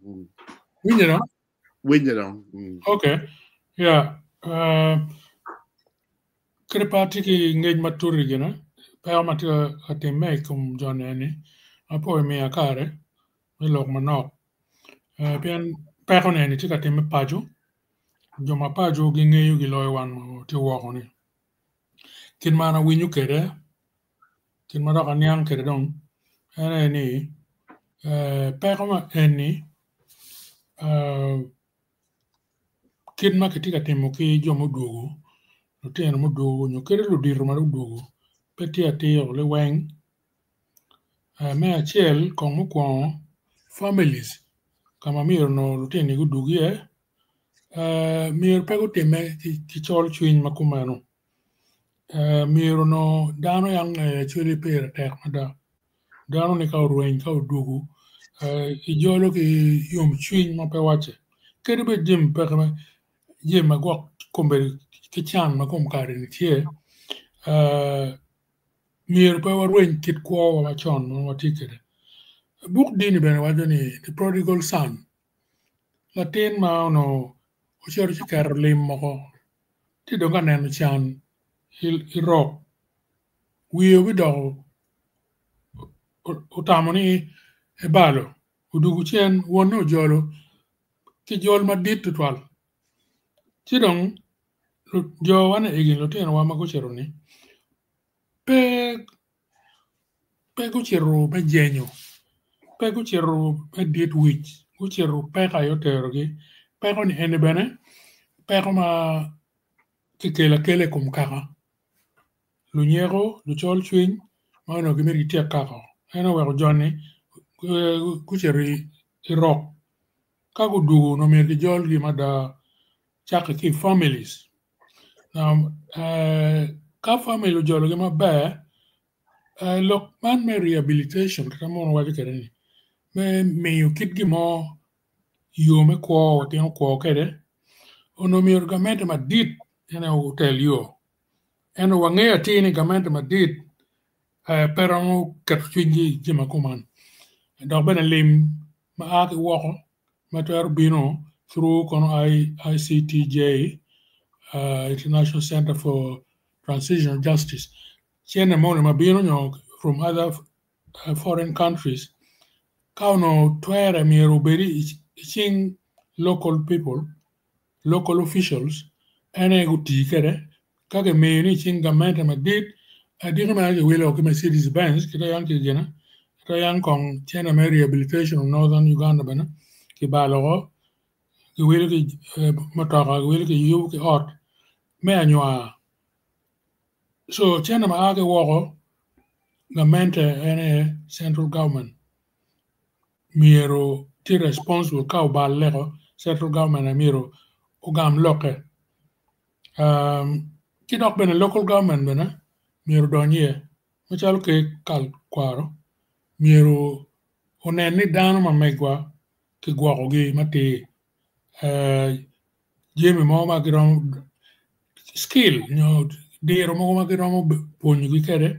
Winya? Okay. Yeah. Kripati ki ngej maturi gina. Pao mati ati me kum joneni. Apo me akare. Me lok manok. Pian pao neni tika ti me paju. Joma paju ginge yu giloy wan ti wakoni. Kin mana winyu kere, kin mana kanyang kere dong, ene ni, pekoma eni, kin ma ketika temo ki jomo dugu, no tena mo dugu, no kere lo diru maru dugu, peti ati ole weng, me achiel kong mo kwong families, kama mir no lo tena gu dugu ye, mir peko teme ki chol chuin makumano. Miro no dano yang chuli per tek mada dano ni ka ruin ka dugu ijolo ki yom chuin ma pe wache kede be jim pe kama jim ma gok kombe ki chan ma kom kare ni tie miro pe ruin kit ko wa chon ma tikede book dini ben wajani the prodigal son latin ma no o chero chikar lim mo ko ti do ga nenu chan Irok, we widow Utamoni Ebalo, Uduguchen, one no jolo, Kijol Madit to 12. Chidong, Jo one egin Lutin Wamagucheroni. Peguchero, Begenio, Peguchero, Pedit Witch, Guchero, Pecayoterogi, Pecon Enebene, Pecoma Kikela Kele Kumkara. Lunyero, Luchol Swing, Mano Gimiritia Kako, and over Johnny, Kucheri, Irok, Kagudu, no make Jol Gimada Chakaki families. Now, Ka family Jolgama Bear, look, man may rehabilitation, come on, what you may you kid Gimo, you may call what you call Kede, or no mere gametama did, and I will tell you. And wangea tini gamante madid peramo katwingi jimakuman. Dogben lim maaki wako matuar bino through kono ICTJ International Center for Transitional Justice. Chene mone mabino nyo from other foreign countries. Kauno tuere miruberi iching local people, local officials, ene guti kere kage meni ching gamante madid Adinga ma ke welo ke Mercedes Benz kita yang ke gena kita yang kong China Rehabilitation of Northern Uganda bana ke balo ke welo ke motora ke welo ke yu ke ot me anywa so China ma ake woko government ene central government miero ti responsible ka ba lego central government miero ugam loke kidok bena local government bena miero donye machal ke kal kwaro miero onen ni dano ma megwa ke gwako gi mati jemi mo ma girom skill dero mo ma girom ponyo gi kere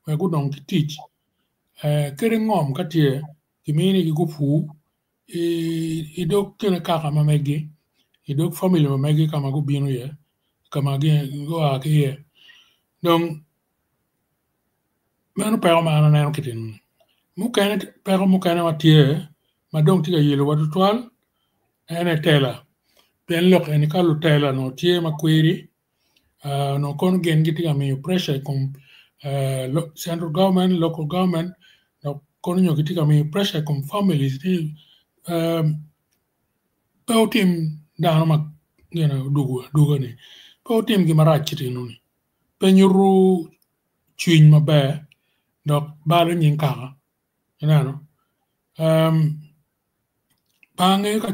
we go don ki teach kere ngom katie kimini gi gufu idok kene kaka ma megi idok family ma megi kama go bino ye kama gi go ake ye donc manu pero ma na neno kitin mukene pero mukene watie ma dong tiga yelo wadu twal ene tela pen lok ene kalu tela no tie ma query no kon gen gitiga mi pressure kom central government local government no kon nyo gitiga mi pressure kom families ti pao tim dano ma duga ni pao tim gi marach kitinu ni penyuru chuiny maber dok balo nyin kaka no pange ka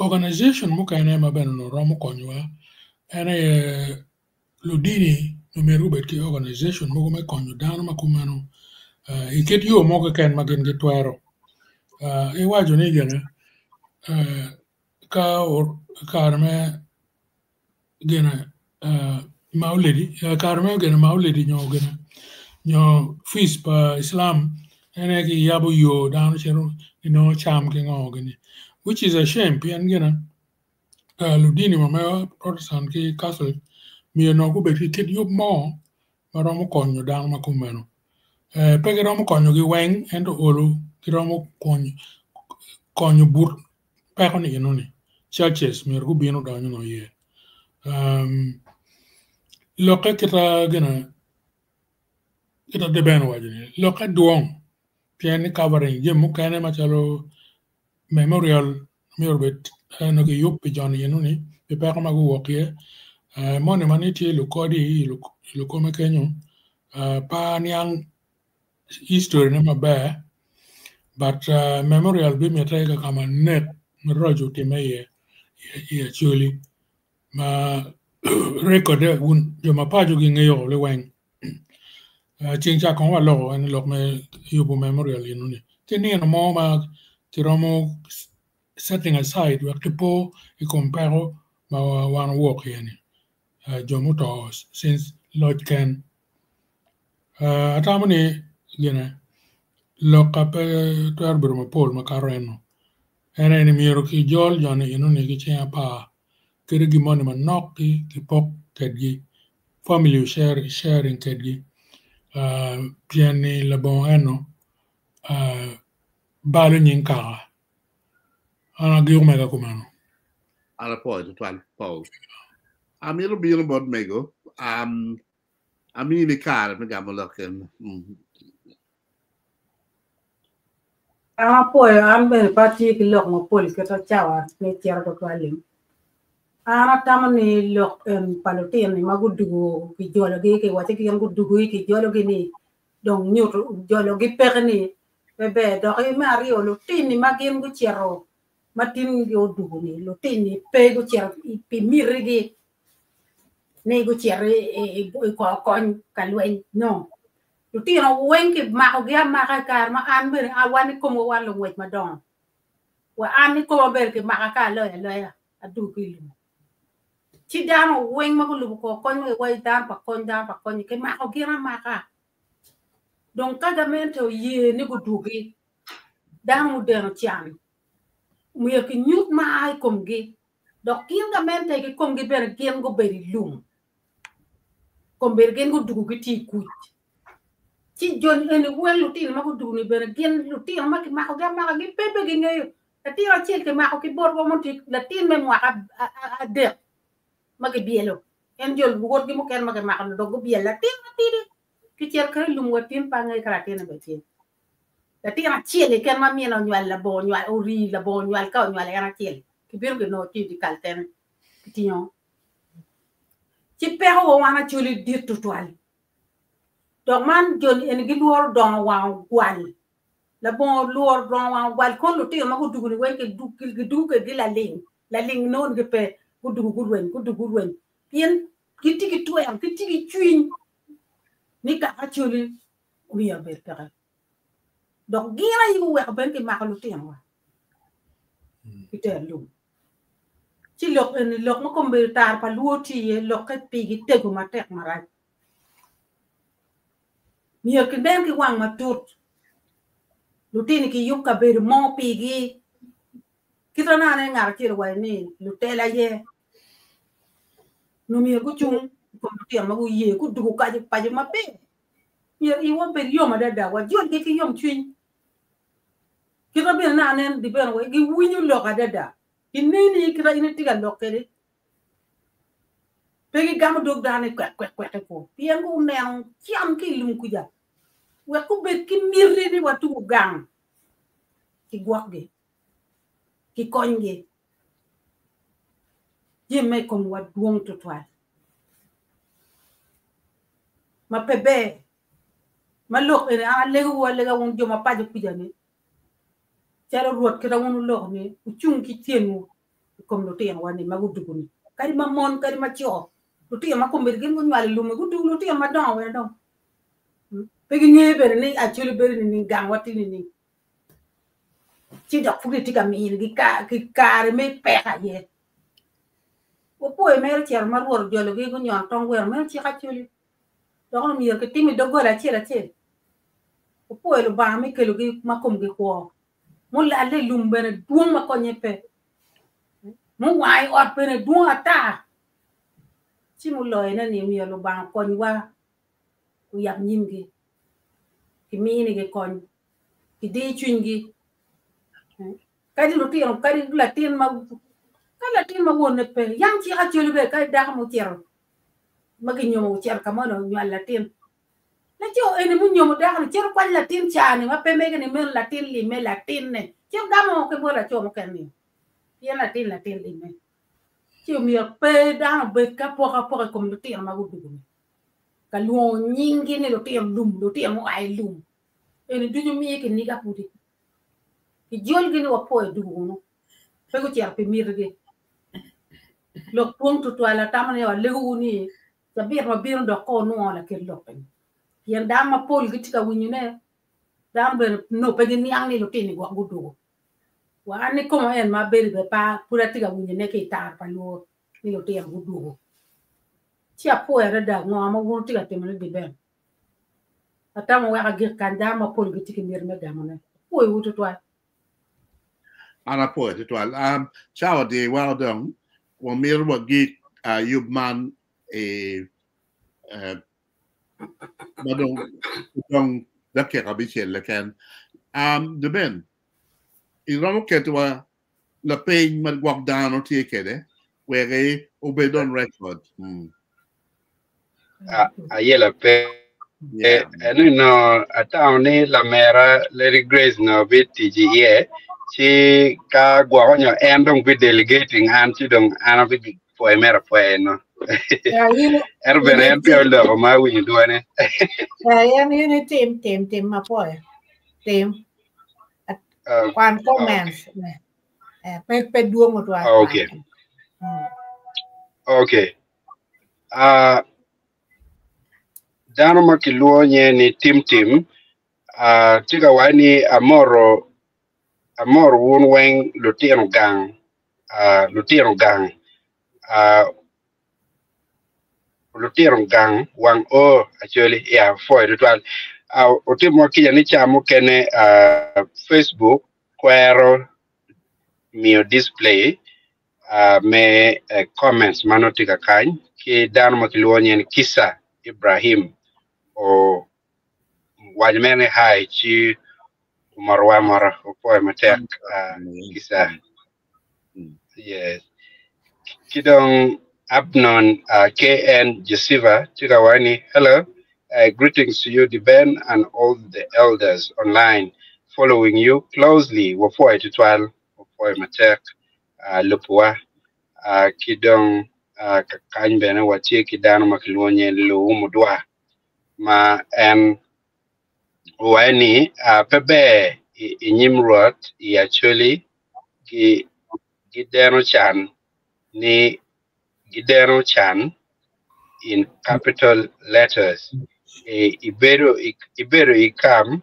organization mukene mabeno no romo konywa ene ludini numeru bet ki organization mogo me konyo dano makumano iket yo mogo ken magin gi twero iwajo ni gene karme gene maulidi nyo feast pa Islam ene ki yabu yo dano chero cham ki ngogini which is a shame pian gene ludini mama Protestant ki Catholic mi no ko beti ket yo mo maromo konyo dano makumeno pege romo konyo gi weng ento olo ki romo konyo bur peko ni inuni churches mi ru bino danyo no ye loke kita gena kita deben wajini loke duong piani covering je mukane machalo memorial mi orbet no ki yup pi jon inuni pe peko magu wokye mone maniti lukodi lukome kenyo pa niang history na maber but memorial bi metega kama net rojo timeye ye chuli ma record un jo mapajo gi ngeyo le wen chincha kon wa logo en lok me yubu memorial inuni tini no mo ma tiromo setting aside wa tipo I compare ma one work yani jo muto since Lord Ken atamani gene lokape tuar burma pol makareno ene ni miro ki jol jone inuni ki chia pa kiri gi moni manok ki pok kedgi family sharing kedgi piani labon eno balo nyin kara ana gi umega kumano ala po twal Paul amiro biro bod mego amini kar me gamoloken Poi ambe pati ki lok mo pol ke to chawa ni tiar do kwalim ana tamani lok palotin ni magudugo ki jolo gi ke wate ki ngudugo ki jolo gi ni dong nyuto jolo gi perni bebe do i mari o lo tin ni magin gu chiero matin yo dugo ni lo tin ni pe gu chiero pi mirigi ne gu chiero ko kon kalwen no lu tino wen ki ma ko ga ma ka kar ma an ber a wan ko mo wan lo wet ma don wa an ko ber ki ma ka lo ya adu ki lu ti dan wen ma ko lu ko kon we dan pa kon ki ma ko ga ma ka donc ka ga men to ye ni ko dugi dan mu den tian mu ye ki nyut ma ai kom gi donc kin ga men te ki kom gi ber gen go beri lum kom ber gen go dugi ti ku ci jon ene welu tin ma ko dugni ber gen lu tin ma ki ma ko ga ma gi pepe gi ngay ta ti ra ci ke ma ko ki bor bo mon ti la tin me mo a de ma gi bielo en jol bu got gi mo ken ma ke ma kan do go bi la tin ki cher kare lum watin pa ngai kara tin be tin la tin a chiele ken ma mi no nyal la bo nyal ori la bo nyal ka nyal era chiel ki bir ke no ti di kalten ti no ci pe ho wana chuli dir tu toal donc man jon en gi luor don wa gwal la bon luor don wa gwal ko lu ti ma ko dugu ni wen ke du ke la ling non ke pe ko dugu wen pien ki ti ki tu am ki ti ki chuin ni ka chuli wi ya ber pere donc gira yi we ben ke ma ko lu ti am wa ki te lu ci lok en lok ma ko mbe tar pa luo ti ye lok ke pi gi te ko ma tek ma ra mi ke ben ki wang ma tut lutini ki yuka ber mo pigi kita na ne ngar ki wa ni lutela ye no mi ko chung ko ti ma ko ye ku du ka ji pa ji ma pe mi i won ber yo ma da wa jon ki yom twin kita ber na ne di ber wa gi winyu lo ka da inini kita ini tiga lo ke pe gi gam dog da ne kwet ko pien ko ne chiam ki lum ku ja wa ku ber ki mirri ni wa tu gang ki guak ge ki koñ ge ye me kom wa duong to twa ma pebe ma lok ene a le wo le ga won jo ma pa ju pijani charo ruot ke da won lok ni chung ki tienu kom lo te wa ni ma gudu ni kadi ma mon kadi ma cho lo te ma kom ber gen won wal lu ma gudu lo te ma don we don pe gi ne ber ni a chulu ber ni gang wati ni ci dok fu ti ka mi ki ka me pe ha ye o poi me cher ma ruor jo lo gi ko nyon tong wer me ci ka chuli do ko mi ke ti mi do go la ci o poi lo ba mi ke lo gi ma kom gi ko mo la le lum bene duong ma ko nye pe mo wai ot bene duong ata ci mo lo ina ni mi lo ba ko ni wa ku yam nyim gi ki mi ni gi kon ki di chun gi kadi lo ti kadi latin ma won pe yang ci achelu be kay da mo tiero magi ñomo tier ka mo ñu latin la ci ene mu ñomo da ko tiero kwa latin chaani ma pe me ne me latin li me latin ne ci gamo ke bo la chomo ken ni ye latin li me ci mi pe da be ka po ko lo tier ma gudu ka lo nyingi ne lo tier lum lo tier mo ay lum ene duñu mi ke ni ga pudi ki jol gi ni wa po du no pe ko tier pe mir ge lo pon to ala tamane wa le ni ta bir ma bir do ko no la ke lo pe yen da ma pol gi tika winyu ne da be no pe ni ang ni lo tini gwa gudu wa ni ko en ma be pa pura tika winyu ne ke tar pa lo ni lo tier gudu ci a po era da no ma won tika te me di ben ata mo wa ga kan da ma pol gi tika mir me ga mo ne po wuto to ana po te toal chao de well done wa mir wa git yubman madong da ke rabichel la kan de ben i ramo ke to la pein man walk down o tie ke de where obedon record ayela pe no ata ni la mera Lady Grace no bit TGE ci ka gwa nyo en dong bi delegating an ci dong an bi po mera po no er benen pe lo ma wi do ne yan ni tem ma po tem kwan comments pe duo mo to okay dano makiluo nye ni tim tiga wani amoro wun weng lutien gang wang actually yeah for the twal otimo kiya ni chamu kene Facebook kwero mio display me comments manotika kany ki dano makiluo nye ni Kisa Ibrahim o wajmene hai chi marwa mara po matek Kisa yes kidong Abnon KN Jasiva Tigawani. Hello. Greetings to you, Deben, and all the elders online following you closely. Wafoi Tutwal, Wafoi Matek, Lupua, Kidong, Kakanbene, Wati, Kidano Makilonye, Lu Mudwa, Ma, and Wani, Pebe, Inimrod, actually, Gidano Chan, Ni Gidano Chan, in capital letters. Ibero ikam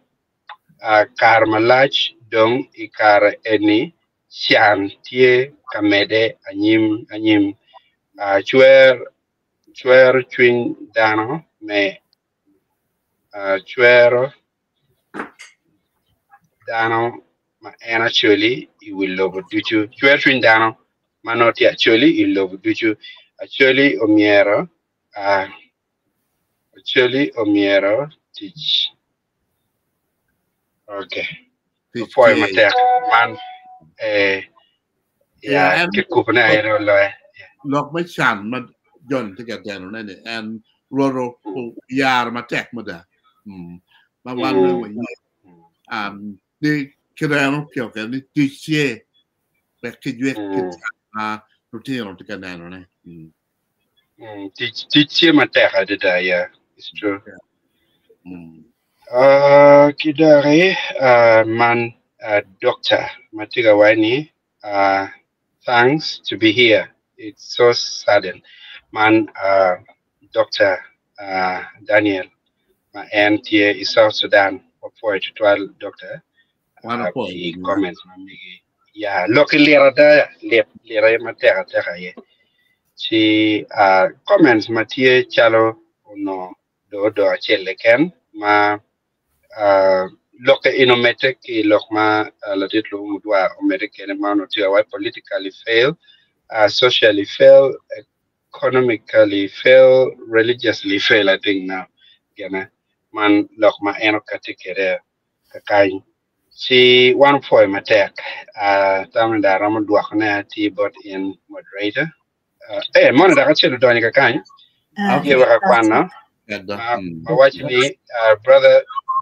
karmalach dong ikara eni sian tie kamede anyim chuer twin dano me chuero dano ma and actually you will love duchu chuer twin dano manoti actually you love duchu actually omiero actually omiero teach. Okay. Before my tech man, yeah, get coupon I lock my chan, but John to get down on it, and Roro Yar Matek Mother. My one when the Kirano Pioka, the Tiche, back to you, routine to get down on it. Teach him a tech, I did, yeah, it's true. Kidare, man, Doctor Matigawani, thanks to be here. It's so sudden. Man, Dr. Daniel, my aunt here is South Sudan, for 12 doctor. He comments, yeah, locally, she comments, Mathieu Chalo, no, do Cheleken, ma. Loka inometek lokma latit lo mudwa American man politically fail, socially fail, economically fail, religiously fail. I think now, man lokma enokatikere kakai. Si one for matek. Tamanda ramadwa kona ti bot in moderator. Mona da kachelo doni kakai. Ye wakakwana. Watching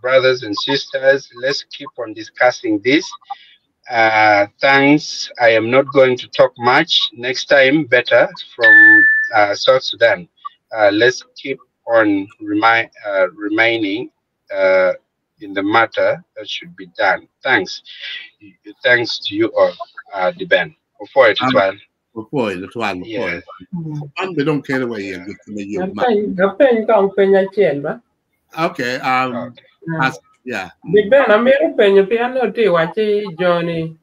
brothers and sisters, let's keep on discussing this. Thanks. I am not going to talk much. Next time, better from South Sudan. Let's keep on remaining in the matter that should be done. Thanks. Thanks to you all, the band. Before it as well. Before the 12. Yes. We don't care where you're okay. Yeah. Big Ben, I'm very penny piano tea. Watch Johnny.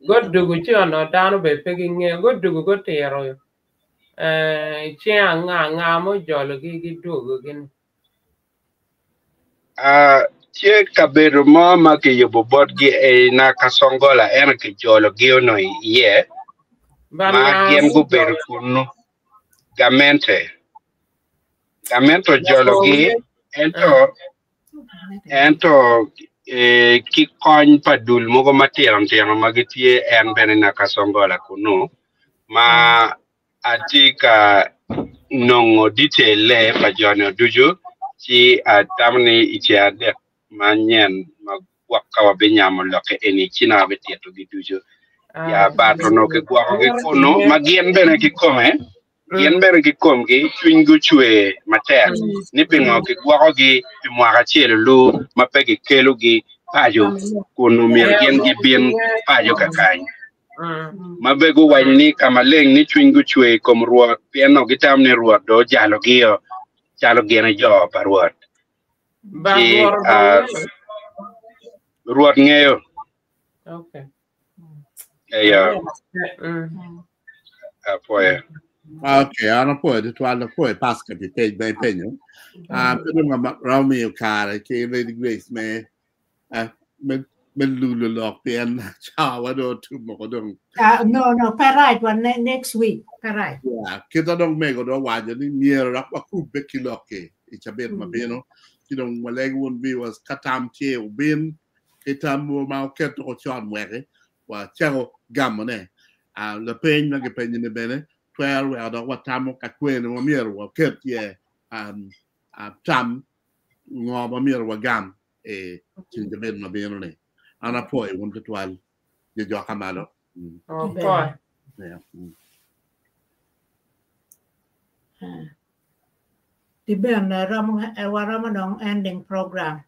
Good do good on down by picking a good do good tear. Chiang Ngamo Jolly do again. Che Kaberu Mama Kiyobodgi a Nakasongola Enaki Jolo Giono ye. Ma Giengo Berukuno Gamente Jologi ento Kikon Padul Mogo Matiran Tiano Magitie and Benina Kasongola Kuno Ma Atika Nongo detail le Pajono Duju Chi Tamni Itia de Manyan Wakawa Benyamo Loke any China Betia to Duju. Ya bato no ke kwa ke kono magien bene ki come yen bere ki kom ki twingu chwe mater ni pingo ki kwa ki mwa chelo lu mapegi kelo gi pajo kono mier yen gi bien pajo kakai mabego wani kama leng ni twingu chwe kom ruot piano gitam ne ruot do jalo gene jo paruot ruot ngeyo okay. Yeah. Okay, I don't put it while the poor basket be paid by penny. Around me, car, Lady Grace, may Lulu lock the end. Chow, I don't two more. No, parade one next week. Parade. Yeah, kids don't make or why you near up a cool Becky Locky. It's a bit my piano. You know, my leg won't be was Katam Chair, Bin, Kitam, Market or John Waggy. Well, Channel Gammon, the pain like a penny in the bene, 12 we ada watamo ka kwene mo mier wa ket ye tam ngo mo mier wa gam e tin de ben ma beno ne ana poi won to twal je jo kamalo poi yeah Di ben Ramadan ending program.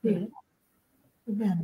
Di ben.